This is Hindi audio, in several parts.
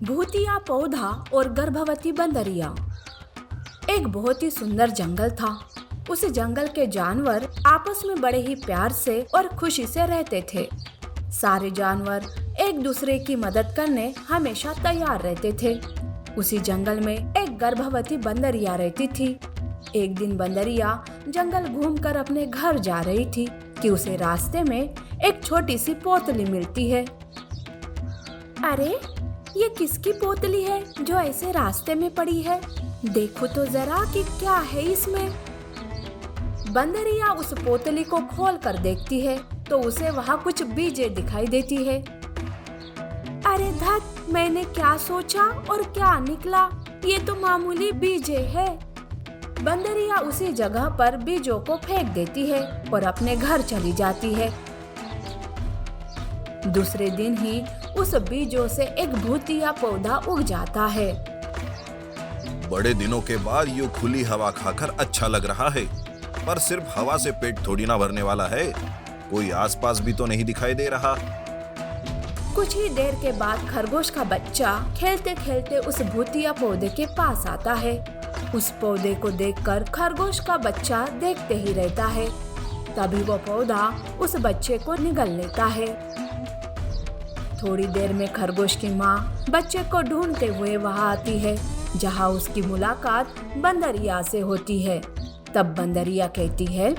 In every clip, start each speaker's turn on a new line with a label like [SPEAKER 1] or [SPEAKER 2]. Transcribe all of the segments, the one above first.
[SPEAKER 1] भूतिया पौधा और गर्भवती बंदरिया। एक बहुत ही सुंदर जंगल था। उस जंगल के जानवर आपस में बड़े ही प्यार से और खुशी से रहते थे। सारे जानवर एक दूसरे की मदद करने हमेशा तैयार रहते थे। उसी जंगल में एक गर्भवती बंदरिया रहती थी। एक दिन बंदरिया जंगल घूमकर अपने घर जा रही थी कि उसे रास्ते में एक छोटी सी पोतली मिलती है। अरे, ये किसकी पोतली है जो ऐसे रास्ते में पड़ी है? देखो तो जरा कि क्या है इसमें। बंदरिया उस पोतली को खोल कर देखती है तो उसे वहाँ कुछ बीजें दिखाई देती है। अरे धत, मैंने क्या सोचा और क्या निकला, ये तो मामूली बीजें है। बंदरिया उसी जगह पर बीजों को फेंक देती है और अपने घर चली जाती है। दूसरे दिन ही उस बीजों से एक भूतिया पौधा उग जाता है।
[SPEAKER 2] बड़े दिनों के बाद यूं खुली हवा खाकर अच्छा लग रहा है, पर सिर्फ हवा से पेट थोड़ी ना भरने वाला है। कोई आसपास भी तो नहीं दिखाई दे रहा।
[SPEAKER 1] कुछ ही देर के बाद खरगोश का बच्चा खेलते खेलते उस भूतिया पौधे के पास आता है। उस पौधे को देखकर खरगोश का बच्चा देखते ही रहता है। तभी वो पौधा उस बच्चे को निगल लेता है। थोड़ी देर में खरगोश की माँ बच्चे को ढूंढते हुए वहाँ आती है, जहाँ उसकी मुलाकात बंदरिया से होती है। तब बंदरिया कहती है,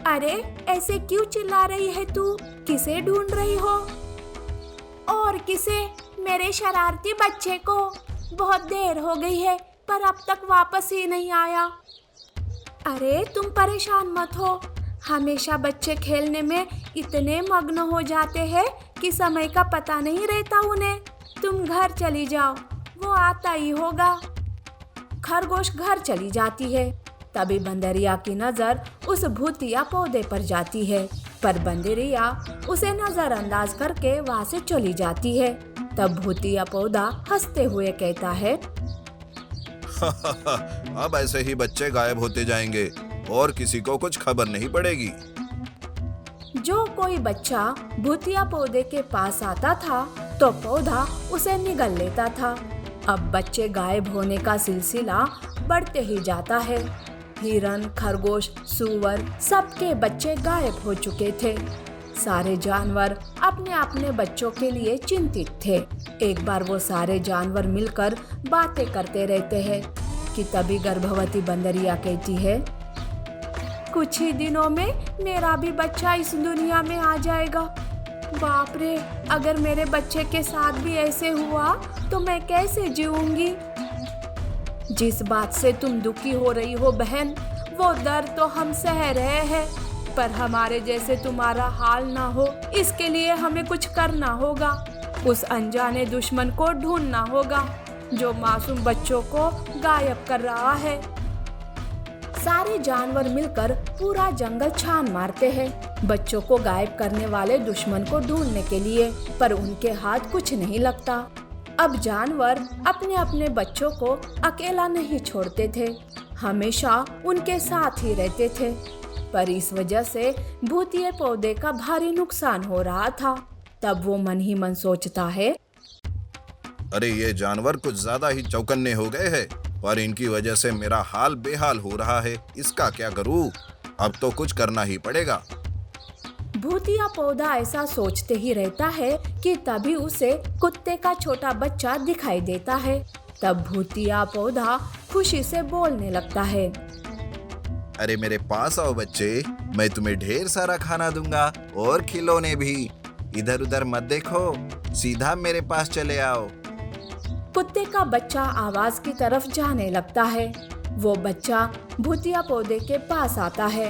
[SPEAKER 1] अरे ऐसे क्यों चिल्ला रही है तू? किसे ढूंढ रही हो? और किसे? मेरे शरारती बच्चे को। बहुत देर हो गई है पर अब तक वापस ही नहीं आया। अरे तुम परेशान मत हो, हमेशा बच्चे खेलने में इतने मग्न हो जाते हैं कि समय का पता नहीं रहता उन्हें। तुम घर चली जाओ, वो आता ही होगा। खरगोश घर चली जाती है। तभी बंदरिया की नजर उस भूतिया पौधे पर जाती है, पर बंदरिया उसे नजरअंदाज करके वहां से चली जाती है। तब भूतिया पौधा हंसते हुए कहता है,
[SPEAKER 2] अब ऐसे ही बच्चे गायब होते जाएंगे और किसी को कुछ खबर नहीं पड़ेगी।
[SPEAKER 1] जो कोई बच्चा भूतिया पौधे के पास आता था तो पौधा उसे निगल लेता था। अब बच्चे गायब होने का सिलसिला बढ़ते ही जाता है। हिरन, खरगोश, सूअर सबके बच्चे गायब हो चुके थे। सारे जानवर अपने अपने बच्चों के लिए चिंतित थे। एक बार वो सारे जानवर मिलकर बातें करते रहते हैं कि तभी गर्भवती बंदरिया कहती है, कुछ ही दिनों में मेरा भी बच्चा इस दुनिया में आ जाएगा। बाप रे, अगर मेरे बच्चे के साथ भी ऐसे हुआ तो मैं कैसे जीऊंगी? जिस बात से तुम दुखी हो रही हो बहन, वो दर्द तो हम सह रहे हैं, पर हमारे जैसे तुम्हारा हाल ना हो इसके लिए हमें कुछ करना होगा। उस अनजाने दुश्मन को ढूंढना होगा जो मासूम बच्चों को गायब कर रहा है। सारे जानवर मिलकर पूरा जंगल छान मारते हैं बच्चों को गायब करने वाले दुश्मन को ढूंढने के लिए, पर उनके हाथ कुछ नहीं लगता। अब जानवर अपने अपने बच्चों को अकेला नहीं छोड़ते थे, हमेशा उनके साथ ही रहते थे। पर इस वजह से भूतिये पौधे का भारी नुकसान हो रहा था। तब वो मन ही मन सोचता है,
[SPEAKER 2] अरे ये जानवर कुछ ज्यादा ही चौकन्ने हो गए हैं, पर इनकी वजह से मेरा हाल बेहाल हो रहा है। इसका क्या करूं? अब तो कुछ करना ही पड़ेगा।
[SPEAKER 1] भूतिया पौधा ऐसा सोचते ही रहता है कि तभी उसे कुत्ते का छोटा बच्चा दिखाई देता है। तब भूतिया पौधा खुशी से बोलने लगता है,
[SPEAKER 2] अरे मेरे पास आओ बच्चे, मैं तुम्हें ढेर सारा खाना दूंगा और खिलौने भी। इधर उधर मत देखो, सीधा मेरे पास चले आओ।
[SPEAKER 1] कुत्ते का बच्चा आवाज की तरफ जाने लगता है। वो बच्चा भूतिया पौधे के पास आता है।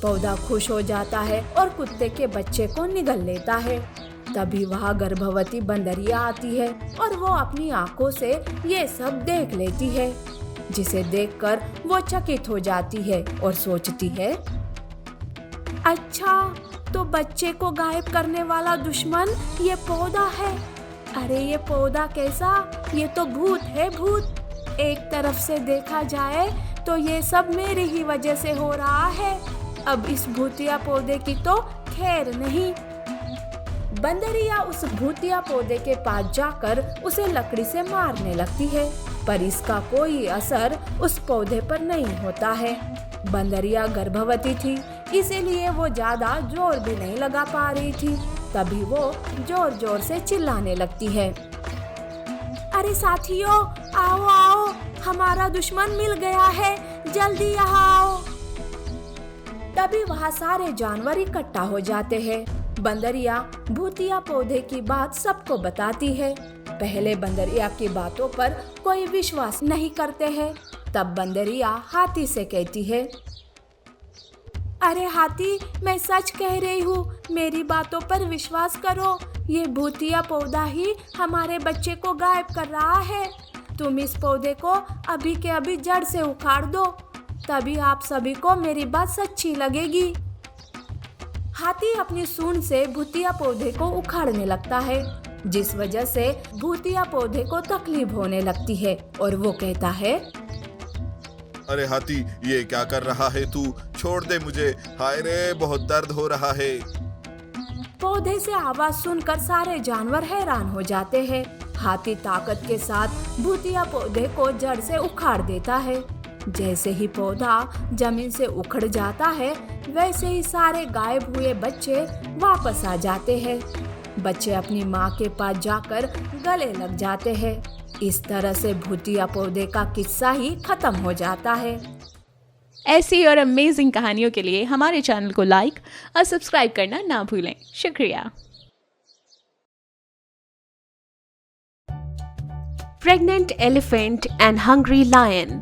[SPEAKER 1] पौधा खुश हो जाता है और कुत्ते के बच्चे को निगल लेता है। तभी वहाँ गर्भवती बंदरिया आती है और वो अपनी आंखों से ये सब देख लेती है, जिसे देखकर वो चकित हो जाती है और सोचती है, अच्छा तो बच्चे को गायब करने वाला दुश्मन ये पौधा है। अरे ये पौधा कैसा? ये तो भूत है, भूत। एक तरफ से देखा जाए तो ये सब मेरी ही वजह से हो रहा है। अब इस भूतिया पौधे की तो खैर नहीं। बंदरिया उस भूतिया पौधे के पास जाकर उसे लकड़ी से मारने लगती है, पर इसका कोई असर उस पौधे पर नहीं होता है। बंदरिया गर्भवती थी, इसीलिए वो ज्यादा जोर भी नहीं लगा पा रही थी। तभी वो जोर जोर से चिल्लाने लगती है, अरे साथियों, आओ आओ, हमारा दुश्मन मिल गया है, जल्दी यहाँ आओ। तभी वहाँ सारे जानवर इकट्ठा हो जाते हैं। बंदरिया भूतिया पौधे की बात सबको बताती है। पहले बंदरिया की बातों पर कोई विश्वास नहीं करते हैं। तब बंदरिया हाथी से कहती है, अरे हाथी, मैं सच कह रही हूँ, मेरी बातों पर विश्वास करो। ये भूतिया पौधा ही हमारे बच्चे को गायब कर रहा है। तुम इस पौधे को अभी के अभी जड़ से उखाड़ दो, तभी आप सभी को मेरी बात सच्ची लगेगी। हाथी अपनी सूंड से भूतिया पौधे को उखाड़ने लगता है, जिस वजह से भूतिया पौधे को तकलीफ होने लगती है और वो कहता है,
[SPEAKER 2] अरे हाथी, ये क्या कर रहा है तू? छोड़ दे मुझे, हाय रे, बहुत दर्द हो रहा है।
[SPEAKER 1] पौधे से आवाज सुनकर सारे जानवर हैरान हो जाते हैं। हाथी ताकत के साथ भूतिया पौधे को जड़ से उखाड़ देता है। जैसे ही पौधा जमीन से उखड़ जाता है, वैसे ही सारे गायब हुए बच्चे वापस आ जाते हैं। बच्चे अपनी माँ के पास जाकर गले लग जाते हैं। इस तरह से भूतिया पौधे का किस्सा ही खत्म हो जाता है।
[SPEAKER 3] ऐसी और अमेजिंग कहानियों के लिए हमारे चैनल को लाइक और सब्सक्राइब करना ना भूलें। शुक्रिया। Pregnant elephant and hungry lion.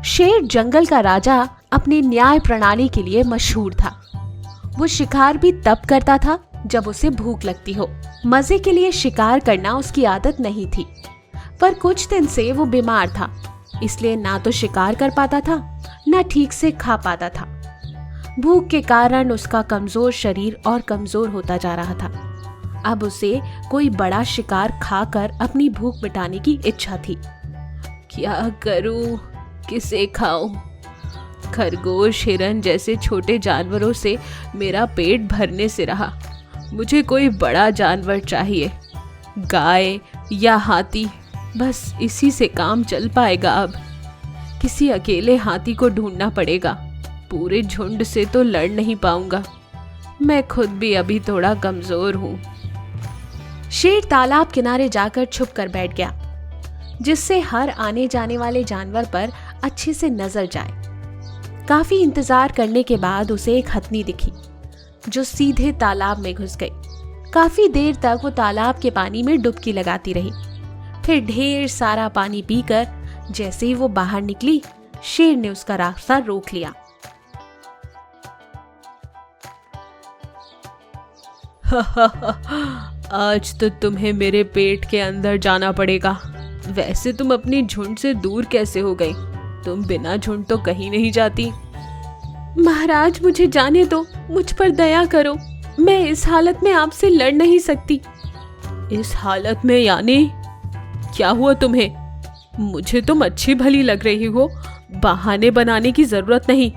[SPEAKER 3] शेर जंगल का राजा अपनी न्याय प्रणाली के लिए मशहूर था। वो शिकार भी तब करता था जब उसे भूख लगती हो। मजे के लिए शिकार करना उसकी आदत नहीं थी, पर कुछ दिन से वो बीमार था, इसलिए ना तो शिकार कर पाता था, ना ठीक से खा पाता था। भूख के कारण उसका कमजोर शरीर और कमजोर होता जा रहा था। अब उसे कोई बड़ा शिकार खाकर अपनी भूख मिटाने की इच्छा थी। क्या करूं, किसे खाऊं? खरगोश, हिरन जैसे छोटे जानवरों से मेरा पेट भरने से रहा। मुझे कोई बड़ा जानवर चाहिए, गाय या हाथी, बस इसी से काम चल पाएगा। अब किसी अकेले हाथी को ढूंढना पड़ेगा, पूरे झुंड से तो लड़ नहीं पाऊंगा। मैं खुद भी अभी थोड़ा कमजोर हूँ। शेर तालाब किनारे जाकर छुप कर बैठ गया, जिससे हर आने जाने वाले जानवर पर अच्छे से नजर जाए। काफी इंतजार करने के बाद उसे एक हथनी दिखी, जो सीधे तालाब में घुस गई। काफी देर तक वो तालाब के पानी में डुबकी लगाती रही। फिर ढेर सारा पानी पीकर जैसे ही वो बाहर निकली, शेर ने उसका रास्ता रोक लिया। आज तो तुम्हें मेरे पेट के अंदर जाना पड़ेगा। वैसे तुम अपनी झुंड से दूर कैसे हो गई? तुम बिना झुंड तो कहीं नहीं जाती। महाराज, मुझे जाने दो, मुझ पर दया करो। मैं इस हालत में आपसे लड़ नहीं सकती। इस हालत में यानी? क्या हुआ तुम्हें? मुझे तुम अच्छी भली लग रही हो, बहाने बनाने की जरूरत नहीं।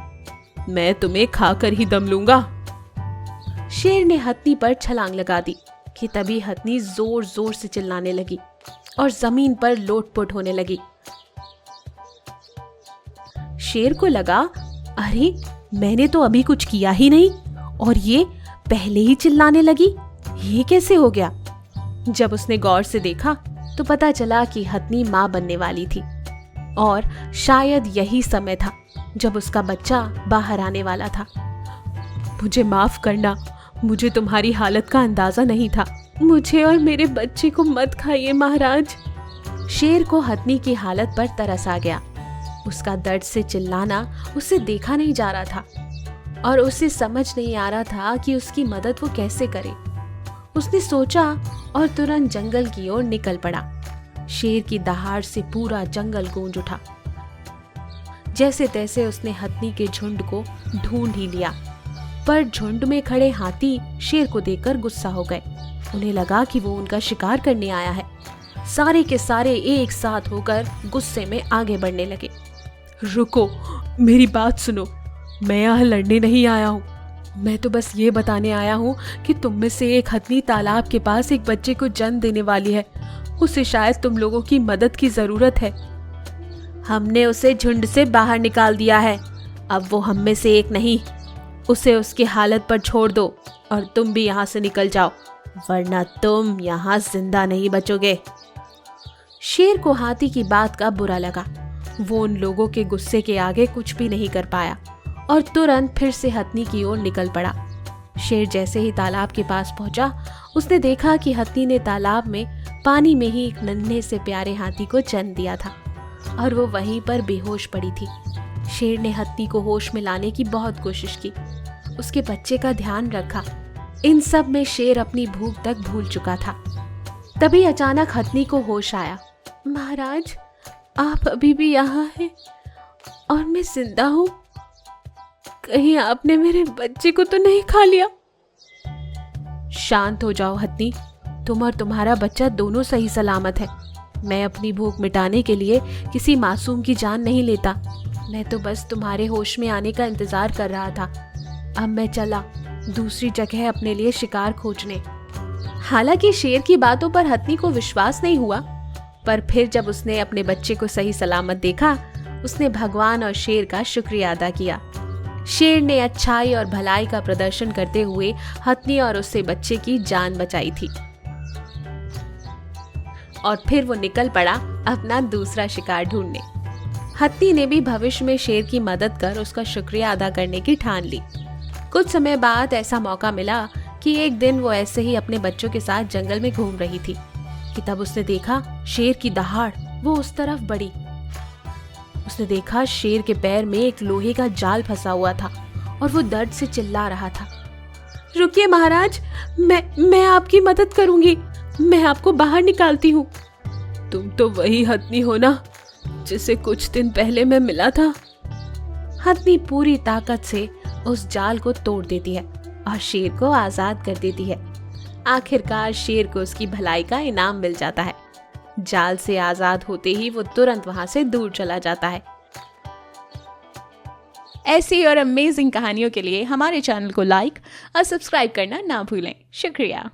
[SPEAKER 3] मैं तुम्हें खाकर ही दम लूंगा। शेर ने हथनी पर छलांग लगा दी कि तभी हथनी जोर जोर से चिल्लाने लगी और जमीन पर लोटपोट होने लगी। शेर को लगा, अरे मैंने तो अभी कुछ किया ही नहीं और ये पहले ही चिल्लाने लगी, ये कैसे हो गया? जब उसने गौर से देखा तो पता चला कि हथनी मां बनने वाली थी और शायद यही समय था जब उसका बच्चा बाहर आने वाला था। मुझे माफ करना, मुझे तुम्हारी हालत का अंदाजा नहीं था। मुझे और मेरे बच्चे को मत खाइए महाराज। शेर को हथनी की हालत पर तरस आ गया। उसका दर्द से चिल्लाना उसे देखा नहीं जा रहा था और उसे समझ नहीं आ रहा था कि उसकी मदद वो कैसे करे। उसने सोचा और तुरंत जंगल की ओर निकल पड़ा। शेर की दहाड़ से पूरा जंगल गूंज उठा। जैसे तैसे उसने हथनी के झुंड को ढूंढ ही लिया, पर झुंड में खड़े हाथी शेर को देखकर गुस्सा हो गए। उन्हें लगा कि वो उनका शिकार करने आया है। सारे के सारे एक साथ होकर गुस्से में आगे बढ़ने लगे। रुको, मेरी बात सुनो, मैं यहाँ लड़ने नहीं आया हूँ। मैं तो बस ये बताने आया हूँ कि तुम में से एक हथनी तालाब के पास एक बच्चे को जन्म देने वाली है। उसे शायद तुम लोगों की मदद की जरूरत है। हमने उसे झुंड से बाहर निकाल दिया है, अब वो हम में से एक नहीं। उसे उसकी हालत पर छोड़ दो और तुम भी यहाँ से निकल जाओ, वरना तुम यहाँ जिंदा नहीं बचोगे। शेर को हाथी की बात का बुरा लगा। वो उन लोगों के गुस्से के आगे कुछ भी नहीं कर पाया और तुरंत फिर से हथनी की ओर निकल पड़ा। शेर जैसे ही तालाब के पास पहुंचा, उसने देखा कि हथनी ने तालाब में पानी में ही एक नन्हे से प्यारे हाथी को जन्म दिया था और वो वहीं पर बेहोश पड़ी थी। शेर ने हथनी को होश में लाने की बहुत कोशिश की, उसके बच्चे का ध्यान रखा। इन सब में शेर अपनी भूख तक भूल चुका था। तभी अचानक हथनी को होश आया। महाराज, आप अभी भी यहाँ हैं और मैं जिंदा हूँ। कहीं आपने मेरे बच्चे को तो नहीं खा लिया? शांत हो जाओ हथनी, तुम और तुम्हारा बच्चा दोनों सही सलामत है। मैं अपनी भूख मिटाने के लिए किसी मासूम की जान नहीं लेता। मैं तो बस तुम्हारे होश में आने का इंतजार कर रहा था। अब मैं चला दूसरी जगह अपने लिए शिकार खोजने। हालांकि शेर की बातों पर हथनी को विश्वास नहीं हुआ, पर फिर जब उसने अपने बच्चे को सही सलामत देखा, उसने भगवान और शेर का शुक्रिया अदा किया। शेर ने अच्छाई और भलाई का प्रदर्शन करते हुए हथनी और उससे बच्चे की जान बचाई थी और फिर वो निकल पड़ा अपना दूसरा शिकार ढूंढने। हथनी ने भी भविष्य में शेर की मदद कर उसका शुक्रिया अदा करने की ठान ली। कुछ समय बाद ऐसा मौका मिला कि एक दिन वो ऐसे ही अपने बच्चों के साथ जंगल में घूम रही थी कि तब उसने देखा शेर की दहाड़ वो उस तरफ बढ़ी। उसने देखा शेर के पैर में एक लोहे का जाल फंसा हुआ था और वो दर्द से चिल्ला रहा था। रुकिए महाराज, मैं आपकी मदद करूंगी, मैं आपको बाहर निकालती हूँ। तुम तो वही हथनी हो ना जिसे कुछ दिन पहले मैं मिला था? हथनी पूरी ताकत से उस जाल को तोड़ देती है और शेर को आजाद कर देती है। आखिरकार शेर को उसकी भलाई का इनाम मिल जाता है। जाल से आजाद होते ही वो तुरंत वहां से दूर चला जाता है। ऐसी और अमेजिंग कहानियों के लिए हमारे चैनल को लाइक और सब्सक्राइब करना ना भूलें। शुक्रिया।